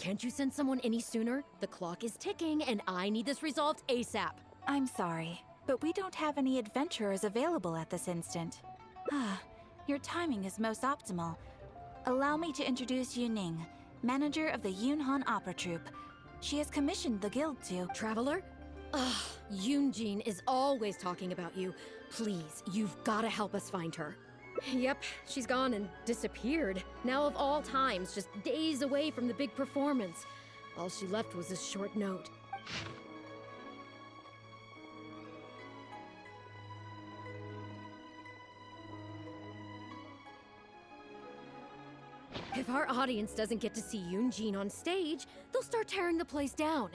Can't you send someone any sooner? The clock is ticking, and I need this resolved ASAP. I'm sorry, but we don't have any adventurers available at this instant. Your timing is most optimal. Allow me to introduce Yuning, manager of the Yunhan Opera Troupe. She has commissioned the guild to... Traveler? Ugh, Yun Jin is always talking about you. Please, you've gotta help us find her. Yep, she's gone and disappeared. Now of all times, just days away from the big performance. All she left was this short note. If our audience doesn't get to see Yun Jin on stage, they'll start tearing the place down.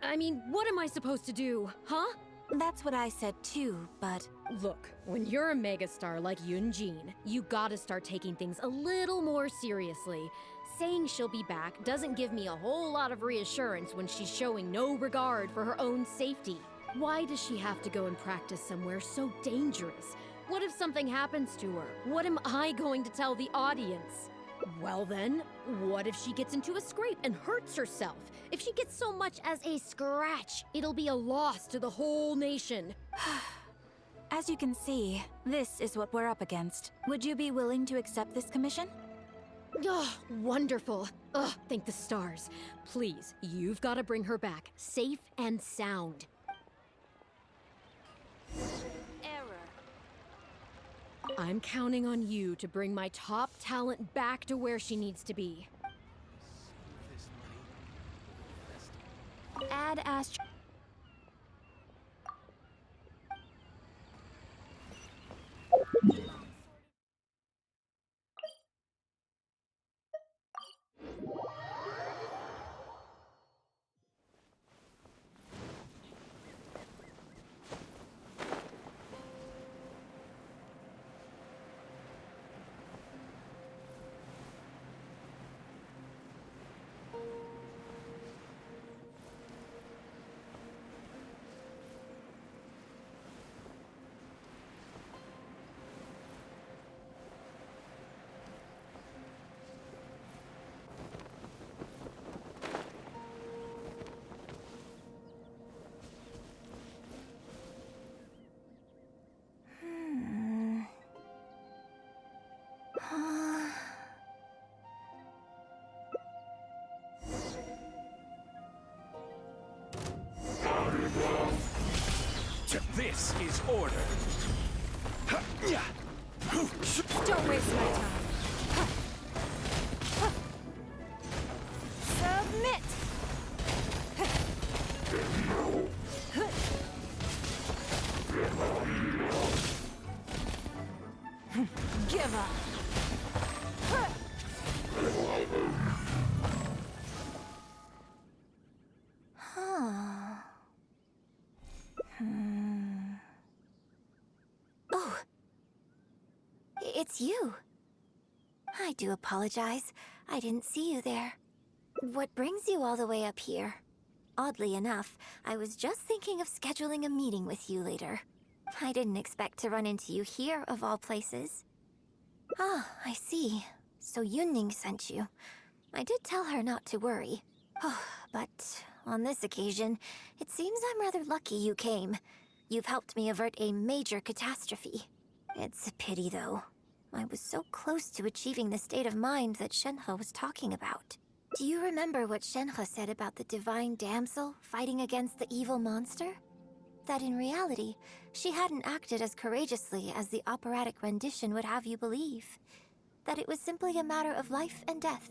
I mean, what am I supposed to do, huh? That's what I said too, but... Look, when you're a megastar like Yun Jin, you gotta start taking things a little more seriously. Saying she'll be back doesn't give me a whole lot of reassurance when she's showing no regard for her own safety. Why does she have to go and practice somewhere so dangerous? What if something happens to her? What am I going to tell the audience? Well then, what if she gets into a scrape and hurts herself? If she gets so much as a scratch, it'll be a loss to the whole nation. As you can see, this is what we're up against. Would you be willing to accept this commission? Oh, wonderful. Ugh, thank the stars. Please, you've got to bring her back, safe and sound. I'm counting on you to bring my top talent back to where she needs to be. Ad Astra... This is order. Don't waste my time. Submit! Give up. Oh. It's you. I do apologize. I didn't see you there. What brings you all the way up here? Oddly enough, I was just thinking of scheduling a meeting with you later. I didn't expect to run into you here, of all places. Ah, I see. So Yunning sent you. I did tell her not to worry. But on this occasion, it seems I'm rather lucky you came. You've helped me avert a major catastrophe. It's a pity, though. I was so close to achieving the state of mind that Shenhe was talking about. Do you remember what Shenhe said about the divine damsel fighting against the evil monster? That in reality, she hadn't acted as courageously as the operatic rendition would have you believe. That it was simply a matter of life and death,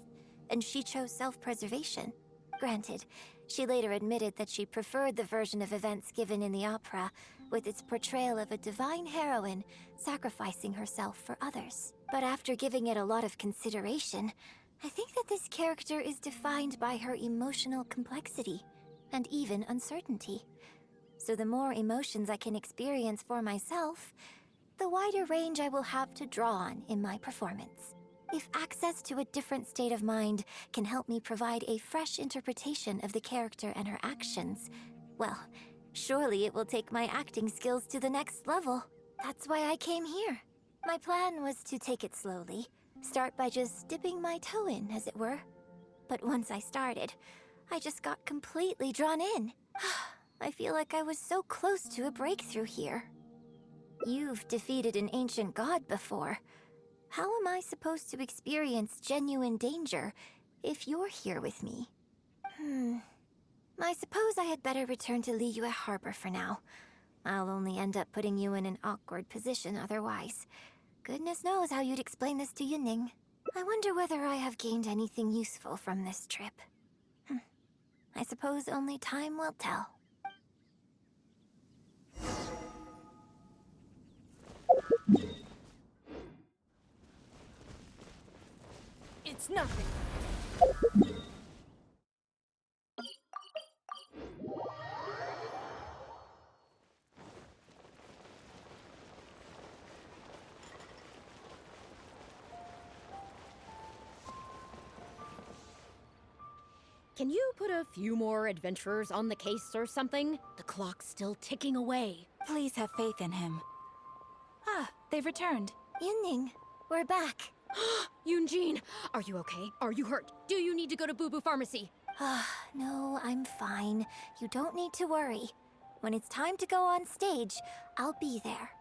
and she chose self-preservation. Granted, she later admitted that she preferred the version of events given in the opera, with its portrayal of a divine heroine sacrificing herself for others. But after giving it a lot of consideration, I think that this character is defined by her emotional complexity, and even uncertainty. So the more emotions I can experience for myself, the wider range I will have to draw on in my performance. If access to a different state of mind can help me provide a fresh interpretation of the character and her actions, well, surely it will take my acting skills to the next level. That's why I came here. My plan was to take it slowly, start by just dipping my toe in, as it were. But once I started, I just got completely drawn in. I feel like I was so close to a breakthrough here. You've defeated an ancient god before. How am I supposed to experience genuine danger if you're here with me? I suppose I had better return to Liyue Harbor for now. I'll only end up putting you in an awkward position otherwise. Goodness knows how you'd explain this to Yunning. I wonder whether I have gained anything useful from this trip. I suppose only time will tell. It's nothing. Can you put a few more adventurers on the case or something? The clock's still ticking away. Please have faith in him. Ah, they've returned. Yunning, we're back. Yun Jin, are you okay? Are you hurt? Do you need to go to Boo Boo Pharmacy? No, I'm fine. You don't need to worry. When it's time to go on stage, I'll be there.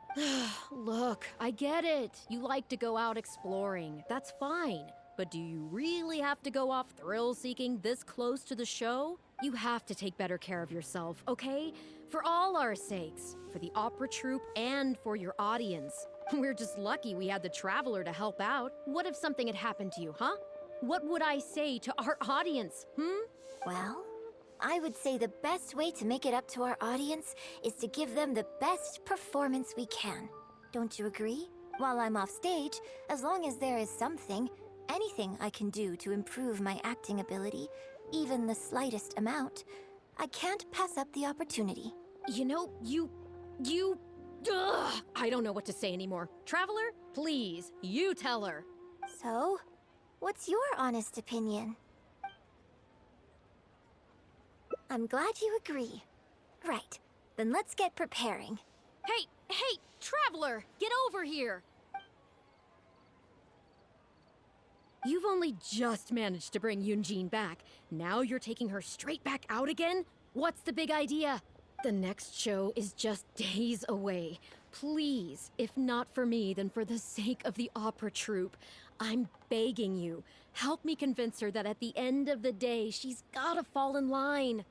Look, I get it. You like to go out exploring. That's fine. But do you really have to go off thrill-seeking this close to the show? You have to take better care of yourself, okay? For all our sakes. For the opera troupe and for your audience. We're just lucky we had the Traveler to help out. What if something had happened to you, huh? What would I say to our audience, Well, I would say the best way to make it up to our audience is to give them the best performance we can. Don't you agree? While I'm off stage, as long as there is something, anything I can do to improve my acting ability, even the slightest amount, I can't pass up the opportunity. You know, Ugh, I don't know what to say anymore. Traveler, please, you tell her. So, what's your honest opinion? I'm glad you agree. Right, then let's get preparing. Hey, Traveler, get over here. You've only just managed to bring Yun Jin back. Now you're taking her straight back out again? What's the big idea? The next show is just days away. Please, if not for me, then for the sake of the opera troupe, I'm begging you, help me convince her that at the end of the day, she's gotta fall in line.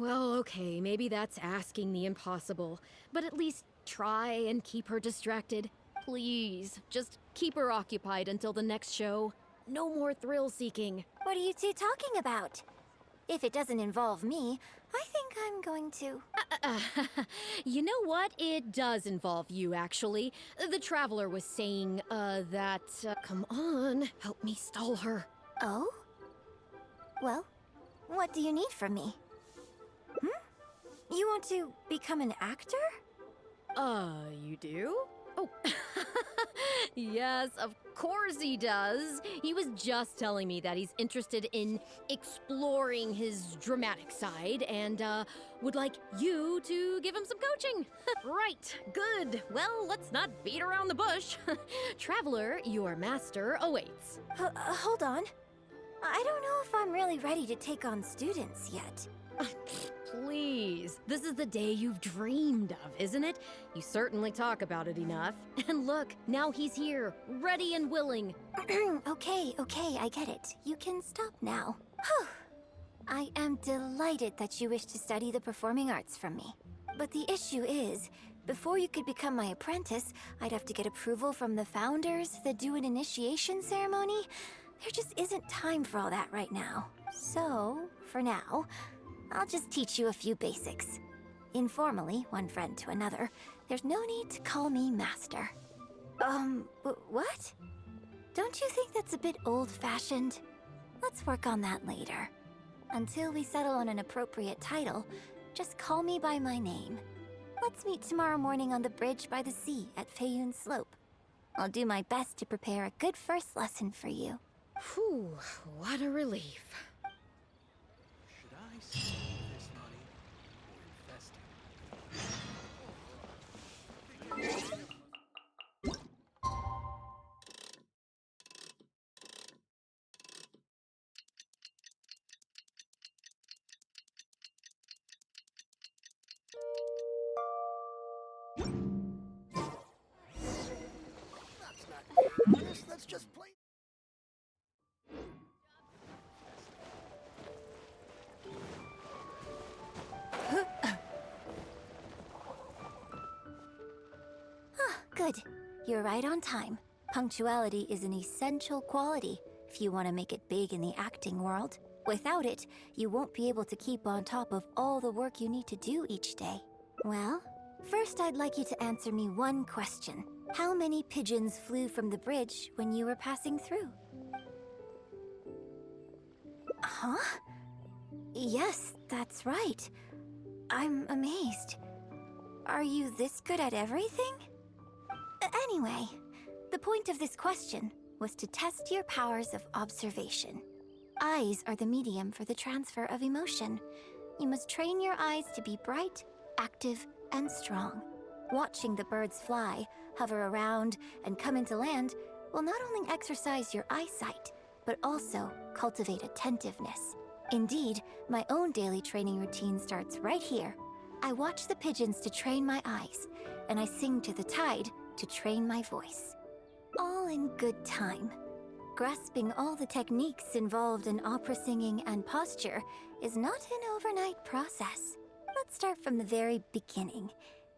Well, okay, maybe that's asking the impossible, but at least try and keep her distracted. Please, just keep her occupied until the next show. No more thrill-seeking. What are you two talking about? If it doesn't involve me, I think I'm going to... You know what? It does involve you, actually. The Traveler was saying, come on, help me stall her. Oh? Well, what do you need from me? You want to become an actor? You do? Oh, yes, of course he does. He was just telling me that he's interested in exploring his dramatic side and, would like you to give him some coaching. Right, good. Well, let's not beat around the bush. Traveler, your master awaits. Hold on. I don't know if I'm really ready to take on students yet. Please, this is the day you've dreamed of, isn't it? You certainly talk about it enough. And look, now he's here, ready and willing. Okay, I get it. You can stop now. Whew. I am delighted that you wish to study the performing arts from me. But the issue is, before you could become my apprentice, I'd have to get approval from the founders that do an initiation ceremony. There just isn't time for all that right now. So, for now, I'll just teach you a few basics. Informally, one friend to another, there's no need to call me master. What? Don't you think that's a bit old-fashioned? Let's work on that later. Until we settle on an appropriate title, just call me by my name. Let's meet tomorrow morning on the bridge by the sea at Feiyun Slope. I'll do my best to prepare a good first lesson for you. Whew, what a relief. Should I save this money or invest it? you're right on time. Punctuality is an essential quality if you want to make it big in the acting world. Without it, you won't be able to keep on top of all the work you need to do each day. Well, first I'd like you to answer me one question. How many pigeons flew from the bridge when you were passing through? Huh? Yes, that's right. I'm amazed. Are you this good at everything? Anyway, the point of this question was to test your powers of observation. Eyes are the medium for the transfer of emotion. You must train your eyes to be bright, active, and strong. Watching the birds fly, hover around, and come into land will not only exercise your eyesight, but also cultivate attentiveness. Indeed, my own daily training routine starts right here. I watch the pigeons to train my eyes, and I sing to the tide to train my voice. All in good time. Grasping all the techniques involved in opera singing and posture is not an overnight process. Let's start from the very beginning,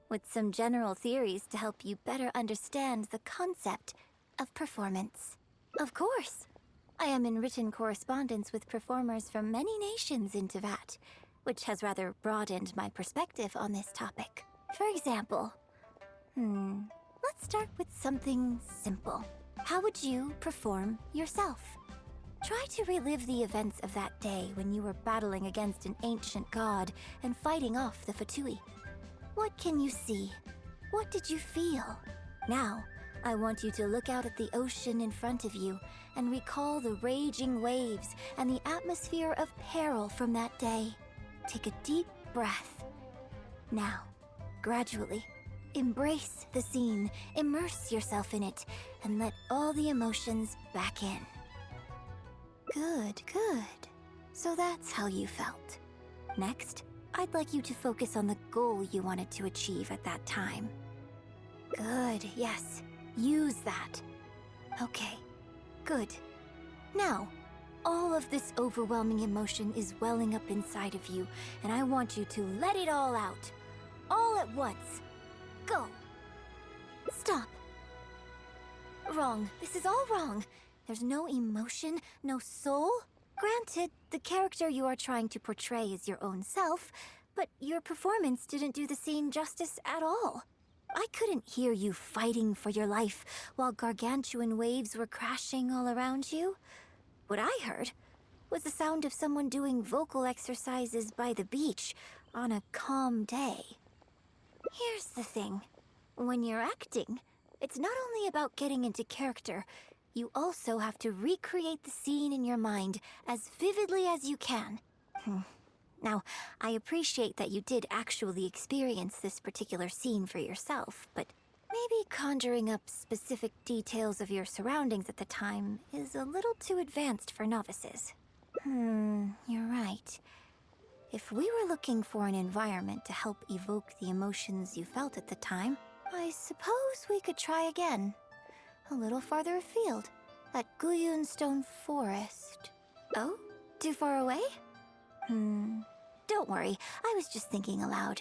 with some general theories to help you better understand the concept of performance. Of course, I am in written correspondence with performers from many nations in Teyvat, which has rather broadened my perspective on this topic. For example, let's start with something simple. How would you perform yourself? Try to relive the events of that day when you were battling against an ancient god and fighting off the Fatui. What can you see? What did you feel? Now, I want you to look out at the ocean in front of you and recall the raging waves and the atmosphere of peril from that day. Take a deep breath. Now, gradually, embrace the scene, immerse yourself in it, and let all the emotions back in. Good, good. So that's how you felt. Next, I'd like you to focus on the goal you wanted to achieve at that time. Good, yes. Use that. Okay, good. Now, all of this overwhelming emotion is welling up inside of you, and I want you to let it all out. All at once. Go. Stop. Wrong. This is all wrong. There's no emotion, no soul. Granted, the character you are trying to portray is your own self, but your performance didn't do the scene justice at all. I couldn't hear you fighting for your life while gargantuan waves were crashing all around you. What I heard was the sound of someone doing vocal exercises by the beach on a calm day. Here's the thing. When you're acting, it's not only about getting into character, you also have to recreate the scene in your mind as vividly as you can. Now, I appreciate that you did actually experience this particular scene for yourself, but maybe conjuring up specific details of your surroundings at the time is a little too advanced for novices. You're right. If we were looking for an environment to help evoke the emotions you felt at the time, I suppose we could try again. A little farther afield, at Guyun Stone Forest. Oh? Too far away? Don't worry, I was just thinking aloud.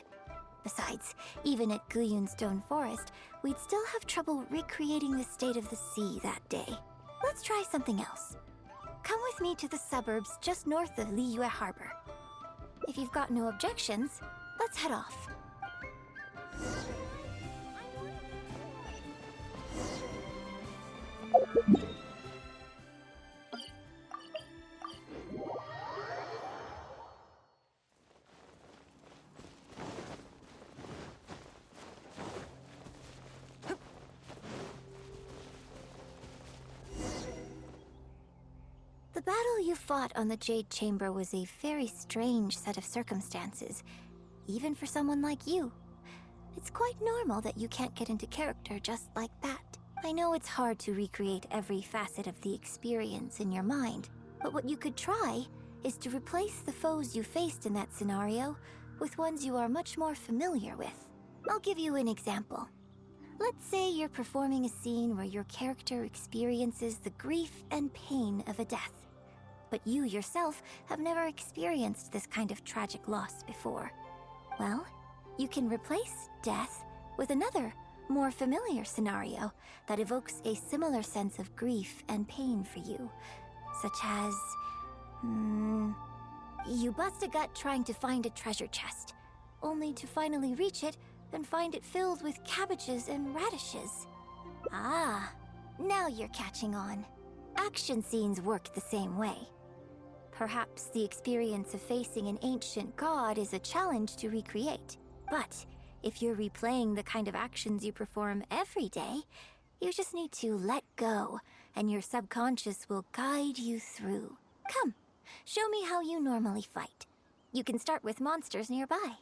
Besides, even at Guyun Stone Forest, we'd still have trouble recreating the state of the sea that day. Let's try something else. Come with me to the suburbs just north of Liyue Harbor. If you've got no objections, let's head off. The battle you fought on the Jade Chamber was a very strange set of circumstances, even for someone like you. It's quite normal that you can't get into character just like that. I know it's hard to recreate every facet of the experience in your mind, but what you could try is to replace the foes you faced in that scenario with ones you are much more familiar with. I'll give you an example. Let's say you're performing a scene where your character experiences the grief and pain of a death, but you yourself have never experienced this kind of tragic loss before. Well, you can replace death with another, more familiar scenario that evokes a similar sense of grief and pain for you. Such as... you bust a gut trying to find a treasure chest, only to finally reach it and find it filled with cabbages and radishes. Ah, now you're catching on. Action scenes work the same way. Perhaps the experience of facing an ancient god is a challenge to recreate. But if you're replaying the kind of actions you perform every day, you just need to let go, and your subconscious will guide you through. Come, show me how you normally fight. You can start with monsters nearby.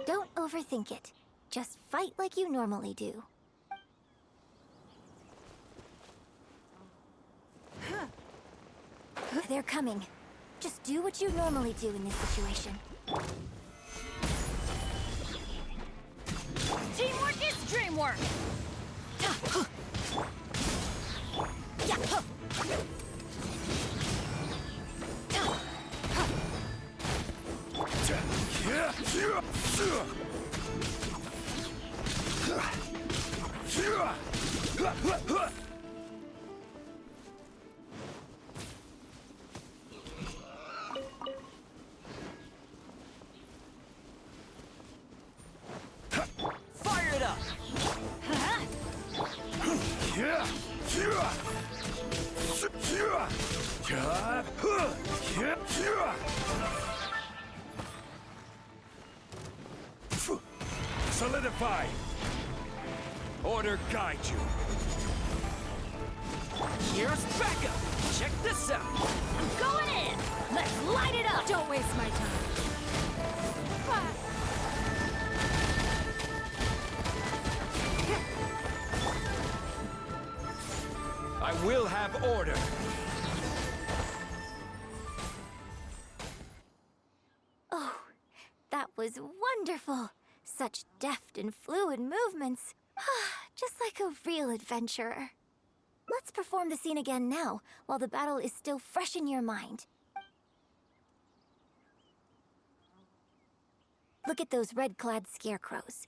Don't overthink it. Just fight like you normally do. They're coming. Just do what you normally do in this situation. Teamwork is dreamwork! Fire it up! Solidify! Order guide you. Here's backup! Check this out! I'm going in! Let's light it up! Don't waste my time. I will have order. Oh, that was wonderful. Such deft and fluid movements. Just like a real adventurer. Let's perform the scene again now, while the battle is still fresh in your mind. Look at those red-clad scarecrows.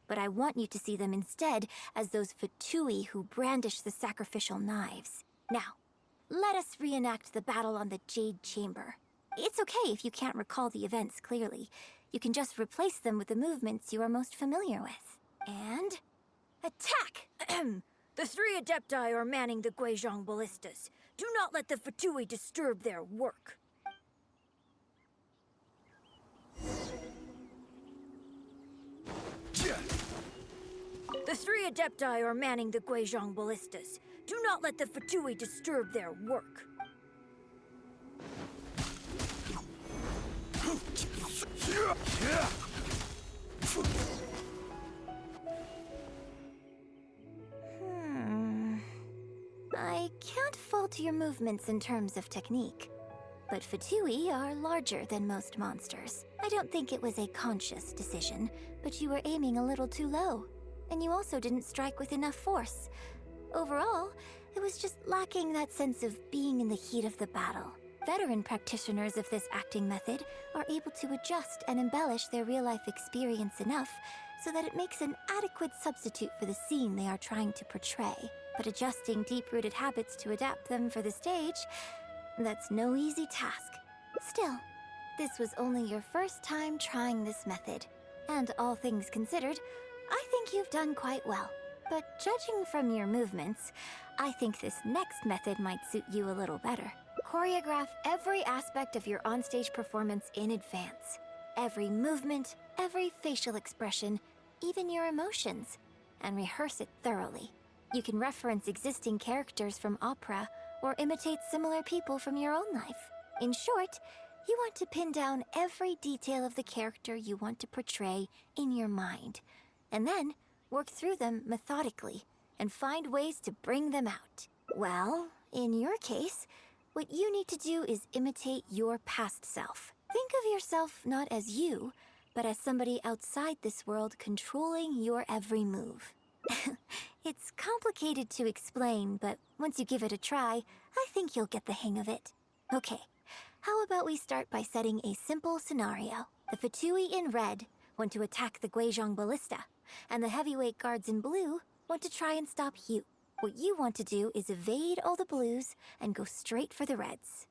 But I want you to see them instead as those Fatui who brandish the sacrificial knives. Now, let us reenact the battle on the Jade Chamber. It's okay if you can't recall the events clearly. You can just replace them with the movements you are most familiar with. And... attack! The 3 Adepti are manning the Guizhong ballistas. Do not let the Fatui disturb their work. The 3 Adepti are manning the Guizhong ballistas. Do not let the Fatui disturb their work. I can't fault your movements in terms of technique. But Fatui are larger than most monsters. I don't think it was a conscious decision, but you were aiming a little too low. And you also didn't strike with enough force. Overall, it was just lacking that sense of being in the heat of the battle. Veteran practitioners of this acting method are able to adjust and embellish their real-life experience enough so that it makes an adequate substitute for the scene they are trying to portray. But adjusting deep-rooted habits to adapt them for the stage, that's no easy task. Still, this was only your first time trying this method. And all things considered, I think you've done quite well. But judging from your movements, I think this next method might suit you a little better. Choreograph every aspect of your onstage performance in advance. Every movement, every facial expression, even your emotions. And rehearse it thoroughly. You can reference existing characters from opera or imitate similar people from your own life. In short, you want to pin down every detail of the character you want to portray in your mind, and then work through them methodically and find ways to bring them out. Well, in your case, what you need to do is imitate your past self. Think of yourself not as you, but as somebody outside this world controlling your every move. It's complicated to explain, but once you give it a try, I think you'll get the hang of it. Okay, how about we start by setting a simple scenario? The Fatui in red want to attack the Guizhong Ballista, and the heavyweight guards in blue want to try and stop you. What you want to do is evade all the blues and go straight for the reds.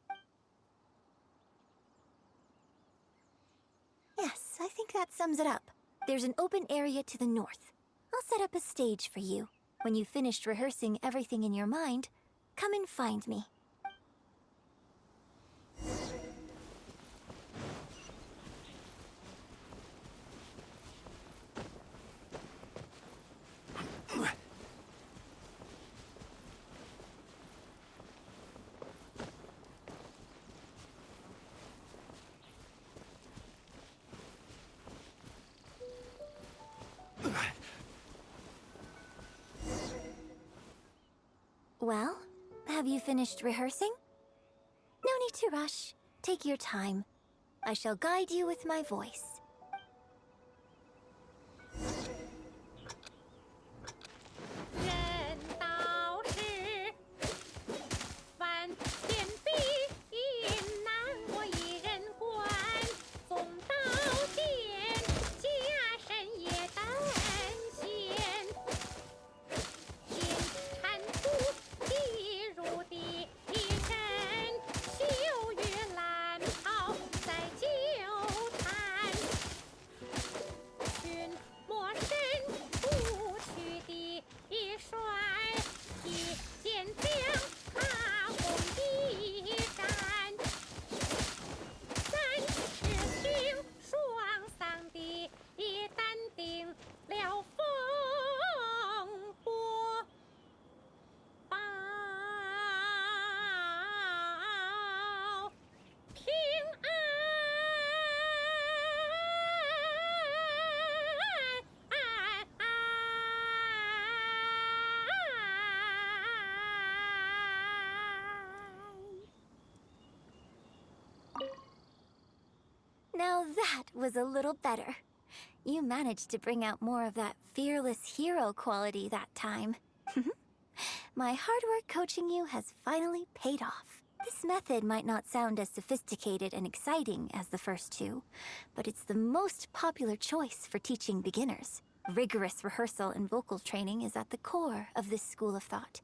Yes, I think that sums it up. There's an open area to the north. I'll set up a stage for you. When you've finished rehearsing everything in your mind, come and find me. Well, have you finished rehearsing? No need to rush. Take your time. I shall guide you with my voice. 人道是万千比，难过一人关。纵刀剑，加身也担险。金铲土，地入地，人羞于蓝袍在酒坛。群魔神不去的帅，一剑将他红一战。三师兄双丧的担定了风波报平Now that was a little better. You managed to bring out more of that fearless hero quality that time. My hard work coaching you has finally paid off. This method might not sound as sophisticated and exciting as the first two, but it's the most popular choice for teaching beginners. Rigorous rehearsal and vocal training is at the core of this school of thought.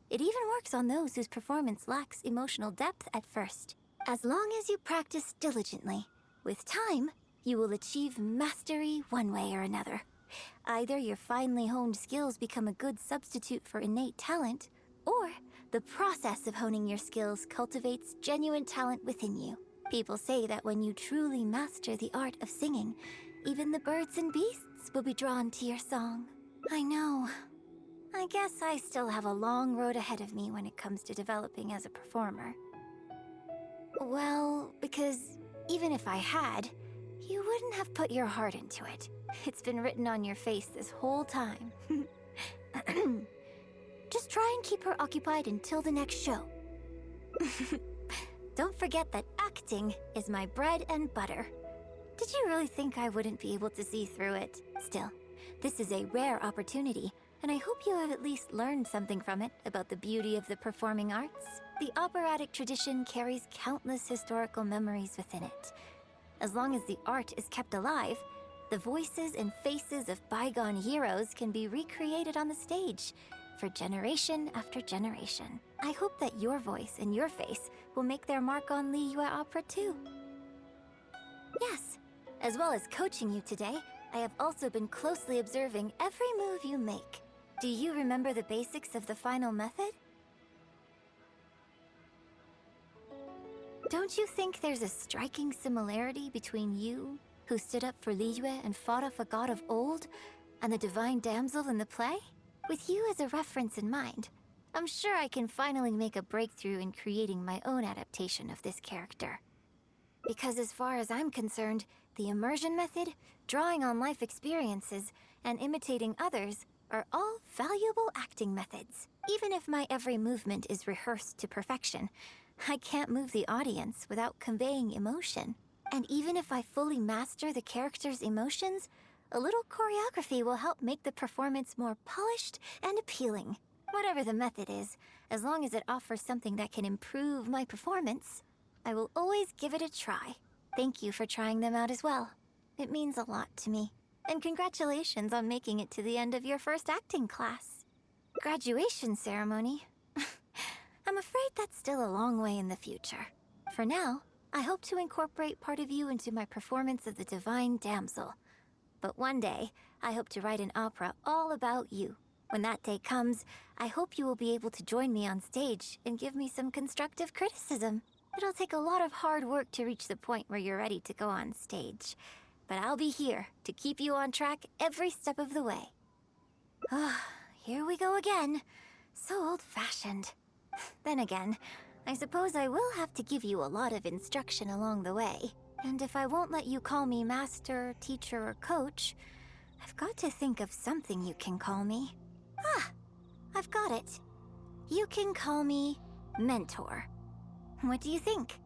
It even works on those whose performance lacks emotional depth at first. As long as you practice diligently, with time, you will achieve mastery one way or another. Either your finely honed skills become a good substitute for innate talent, or the process of honing your skills cultivates genuine talent within you. People say that when you truly master the art of singing, even the birds and beasts will be drawn to your song. I know. I guess I still have a long road ahead of me when it comes to developing as a performer. Well, because even if I had, you wouldn't have put your heart into it. It's been written on your face this whole time. Just try and keep her occupied until the next show. Don't forget that acting is my bread and butter. Did you really think I wouldn't be able to see through it? Still, this is a rare opportunity, and I hope you have at least learned something from it about the beauty of the performing arts. The operatic tradition carries countless historical memories within it. As long as the art is kept alive, the voices and faces of bygone heroes can be recreated on the stage for generation after generation. I hope that your voice and your face will make their mark on Liyue opera too. Yes, as well as coaching you today, I have also been closely observing every move you make. Do you remember the basics of the final method? Don't you think there's a striking similarity between you, who stood up for Liyue and fought off a god of old, and the divine damsel in the play? With you as a reference in mind, I'm sure I can finally make a breakthrough in creating my own adaptation of this character. Because as far as I'm concerned, the immersion method, drawing on life experiences, and imitating others are all valuable acting methods. Even if my every movement is rehearsed to perfection, I can't move the audience without conveying emotion. And even if I fully master the character's emotions, a little choreography will help make the performance more polished and appealing. Whatever the method is, as long as it offers something that can improve my performance, I will always give it a try. Thank you for trying them out as well. It means a lot to me. And congratulations on making it to the end of your first acting class. Graduation ceremony? I'm afraid that's still a long way in the future. For now, I hope to incorporate part of you into my performance of the Divine Damsel. But one day, I hope to write an opera all about you. When that day comes, I hope you will be able to join me on stage and give me some constructive criticism. It'll take a lot of hard work to reach the point where you're ready to go on stage. But I'll be here to keep you on track every step of the way. Ah, here we go again. So old-fashioned. Then again, I suppose I will have to give you a lot of instruction along the way. And if I won't let you call me master, teacher, or coach, I've got to think of something you can call me. Ah, I've got it. You can call me mentor. What do you think?